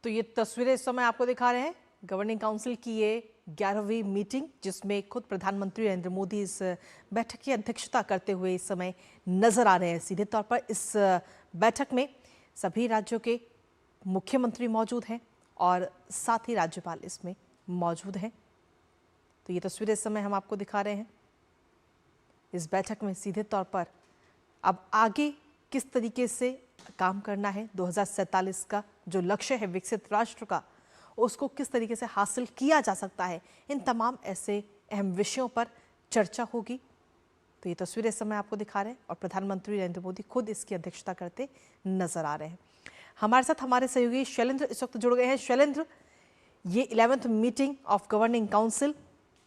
तो ये तस्वीरें इस समय आपको दिखा रहे हैं गवर्निंग काउंसिल की ये 11वीं मीटिंग, जिसमें खुद प्रधानमंत्री नरेंद्र मोदी इस बैठक की अध्यक्षता करते हुए इस समय नजर आ रहे हैं। सीधे तौर पर इस बैठक में सभी राज्यों के मुख्यमंत्री मौजूद हैं और साथ ही राज्यपाल इसमें मौजूद हैं। तो ये तस्वीरें इस समय हम आपको दिखा रहे हैं। इस बैठक में सीधे तौर पर अब आगे किस तरीके से काम करना है, 2047 का जो लक्ष्य है विकसित राष्ट्र का, उसको किस तरीके से हासिल किया जा सकता है, इन तमाम ऐसे अहम विषयों पर चर्चा होगी। तो ये तस्वीरें इस समय आपको दिखा रहे हैं और प्रधानमंत्री नरेंद्र मोदी खुद इसकी अध्यक्षता करते नजर आ रहे हैं। हमारे साथ हमारे सहयोगी शैलेंद्र इस वक्त जुड़ गए हैं। शैलेंद्र, ये 11वीं मीटिंग ऑफ गवर्निंग काउंसिल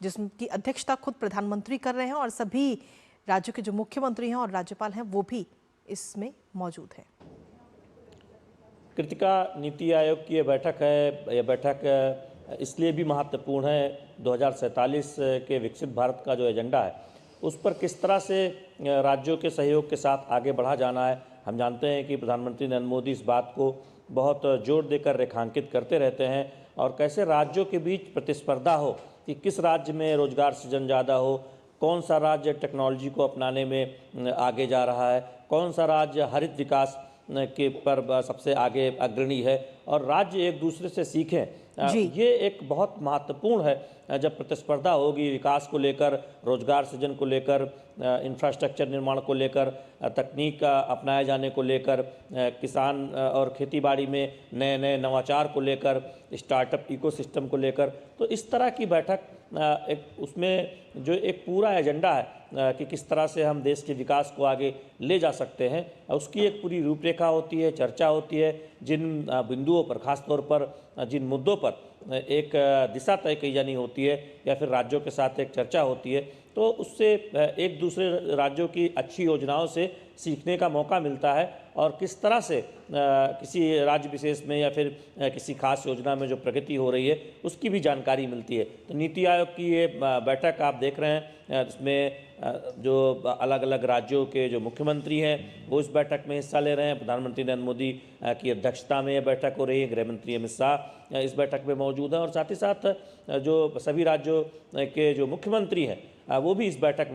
जिसकी अध्यक्षता खुद प्रधानमंत्री कर रहे हैं और सभी राज्यों के जो मुख्यमंत्री हैं और राज्यपाल हैं वो भी इसमें मौजूद हैं। कृतिका, नीति आयोग की ये बैठक है। यह बैठक इसलिए भी महत्वपूर्ण है, 2047 के विकसित भारत का जो एजेंडा है उस पर किस तरह से राज्यों के सहयोग के साथ आगे बढ़ा जाना है। हम जानते हैं कि प्रधानमंत्री नरेंद्र मोदी इस बात को बहुत जोर देकर रेखांकित करते रहते हैं और कैसे राज्यों के बीच प्रतिस्पर्धा हो कि किस राज्य में रोजगार सृजन ज़्यादा हो, कौन सा राज्य टेक्नोलॉजी को अपनाने में आगे जा रहा है, कौन सा राज्य हरित विकास के पर सबसे आगे अग्रणी है और राज्य एक दूसरे से सीखें। ये एक बहुत महत्वपूर्ण है जब प्रतिस्पर्धा होगी विकास को लेकर, रोजगार सृजन को लेकर, इंफ्रास्ट्रक्चर निर्माण को लेकर, तकनीक अपनाए जाने को लेकर, किसान और खेतीबाड़ी में नए नए नवाचार को लेकर, स्टार्टअप इकोसिस्टम को लेकर। तो इस तरह की बैठक एक उसमें जो एक पूरा एजेंडा है कि किस तरह से हम देश के विकास को आगे ले जा सकते हैं, उसकी एक पूरी रूपरेखा होती है, चर्चा होती है। जिन बिंदुओं पर, खास तौर पर जिन मुद्दों पर एक दिशा तय की जानी होती है या फिर राज्यों के साथ एक चर्चा होती है, तो उससे एक दूसरे राज्यों की अच्छी योजनाओं से सीखने का मौका मिलता है और किस तरह से किसी राज्य विशेष में या फिर किसी खास योजना में जो प्रगति हो रही है उसकी भी जानकारी मिलती है। तो नीति आयोग की ये बैठक आप देख रहे हैं, इसमें जो अलग अलग राज्यों के जो मुख्यमंत्री हैं वो इस बैठक में हिस्सा ले रहे हैं। प्रधानमंत्री नरेंद्र मोदी की अध्यक्षता में यह बैठक हो रही है। गृह मंत्री अमित शाह इस बैठक में मौजूद हैं और साथ ही साथ जो सभी राज्यों के जो मुख्यमंत्री हैं वो भी इस बैठक